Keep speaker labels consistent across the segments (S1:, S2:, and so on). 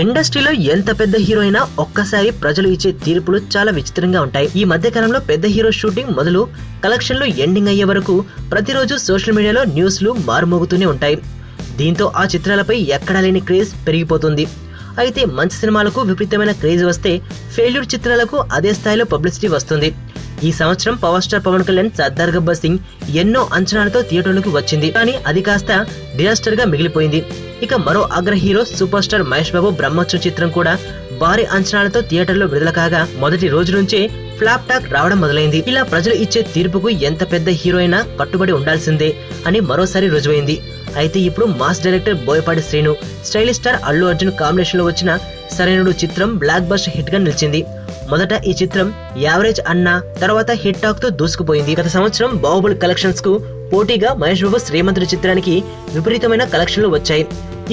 S1: ఇండస్ట్రీలో ఎంత పెద్ద హీరో అయినా ఒక్కసారి ప్రజలు ఇచ్చే తీర్పులు చాలా విచిత్రంగా ఉంటాయి. ఈ మధ్య కాలంలో పెద్ద హీరో షూటింగ్ మొదలు కలెక్షన్లు ఎండింగ్ అయ్యే వరకు ప్రతిరోజు సోషల్ మీడియాలో న్యూస్లు మారుమోగుతూనే ఉంటాయి. దీంతో ఆ చిత్రాలపై ఎక్కడా లేని క్రేజ్ పెరిగిపోతుంది. అయితే మంచి సినిమాలకు విపరీతమైన క్రేజ్ వస్తే ఫెయిల్యూర్ చిత్రాలకు అదే స్థాయిలో పబ్లిసిటీ వస్తుంది. ఈ సంవత్సరం పవర్ స్టార్ పవన్ కళ్యాణ్ సర్దార్ గబ్బర్ సింగ్ ఎన్నో అంచనాలతో థియేటర్లకు వచ్చింది, కానీ అది కాస్త డిజాస్టర్ గా మిగిలిపోయింది. ఇక మరో అగ్ర hero super star Mahesh Babu Brahmotsavam చిత్రం కూడా భారీ అంచనాలతో థియేటర్లో విడుదల కాగా మొదటి రోజు నుంచే ఫ్లాప్ టాక్ రావడం మొదలైంది. ఇలా ప్రజలు ఇచ్చే తీర్పుకు ఎంత పెద్ద హీరో అయినా కట్టుబడి ఉండాల్సిందే అని మరోసారి రుజువైంది. అయితే ఇప్పుడు mass director Boyapati Srinu, stylish star Allu Arjun combination లో వచ్చిన సరైనడు చిత్రం బ్లాక్ బస్టర్ హిట్ గా నిలిచింది. మొదట ఈ చిత్రం యావరేజ్ అన్న తర్వాత హిట్ టాక్ తో దూసుకుపోయింది. గత సంవత్సరం బాహుబలి కలెక్షన్స్ కు పోటీగా మహేష్ బాబు శ్రీమంతుడి చిత్రానికి విపరీతమైన కలెక్షన్లు వచ్చాయి.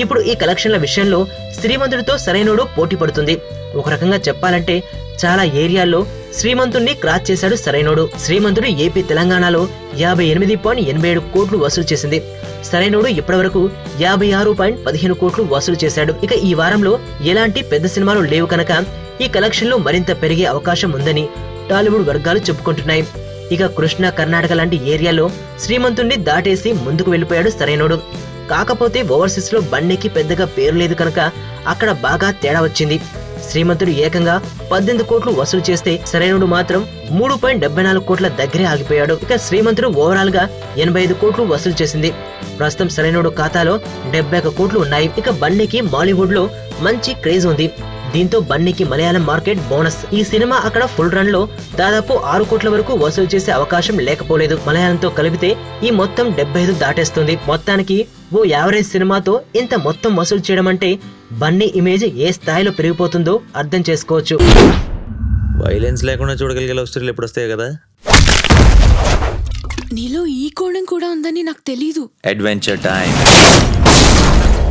S1: ఇప్పుడు ఈ కలెక్షన్ల విషయంలో శ్రీమంతుడితో సరైనడు పోటీ పడుతుంది. ఒక రకంగా చెప్పాలంటే చాలా ఏరియాల్లో శ్రీమంతుడిని క్రాస్ చేశాడు సరైనోడు. శ్రీమంతుడు ఏపీ తెలంగాణలో 58.87 కోట్లు వసూలు చేసింది. సరైనోడు ఇప్పటివరకు 56.15 కోట్లు వసూలు చేశాడు. ఇక ఈ వారంలో ఎలాంటి పెద్ద సినిమాలు లేవు కనుక ఈ కలెక్షన్లు మరింత పెరిగే అవకాశం ఉందని టాలీవుడ్ వర్గాలు చెప్పుకుంటున్నాయి. ఇక కృష్ణా కర్ణాటక లాంటి ఏరియాలో శ్రీమంతుడిని దాటేసి ముందుకు వెళ్లిపోయాడు సరైనోడు. కాకపోతే ఓవర్సీస్ లో బండికి పెద్దగా పేరు లేదు కనుక అక్కడ బాగా తేడా వచ్చింది. శ్రీమంతుడు ఏకంగా 18 కోట్లు వసూలు చేస్తే సరైనడు మాత్రం 3.74 కోట్ల దగ్గరే ఆగిపోయాడు. ఇక శ్రీమంతుడు ఓవరాల్ గా 85 కోట్లు వసూలు చేసింది. ప్రస్తుతం సరైనడు ఖాతాలో 71 కోట్లు ఉన్నాయి. ఇక బండికి మాలీవుడ్ లో మంచి క్రేజ్ ఉంది. దీంతో బన్నీకి మలయాళం మార్కెట్ బోనస్. ఈ సినిమా అక్కడ ఫుల్ రన్ లో దాదాపు 6 కోట్ల వరకు వసూలు చేసే అవకాశం లేకపోలేదు. మలయాళంతో కలిపితే ఈ మొత్తం 75 దాటేస్తుంది. మొత్తానికి ఓ యావరేజ్ సినిమాతో ఇంత మొత్తం వసూలు చేయడం అంటే బన్నీ ఇమేజ్ ఏ స్థాయిలో పెరిగిపోతుందో అర్థం చేసుకోవచ్చు.
S2: వైలెన్స్ లేకుండా చూడగలిగే లవ్ స్టోరీలు ఎప్పుడు వస్తాయి కదా.
S3: నీలో ఈ కోణం కూడా ఉందని నాకు తెలీదు.
S2: Adventure time.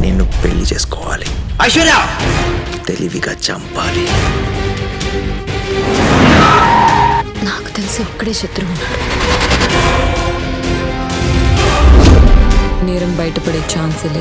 S2: నిన్ను పెళ్లి చేసుకోవాలి,
S4: ఐశ్వర్య
S2: తెలివిగా చంపాలి.
S3: నాకు తెలిసి ఒక్కడే శత్రువు ఉన్నాడు. నేరం బయటపడే ఛాన్సే లేదు.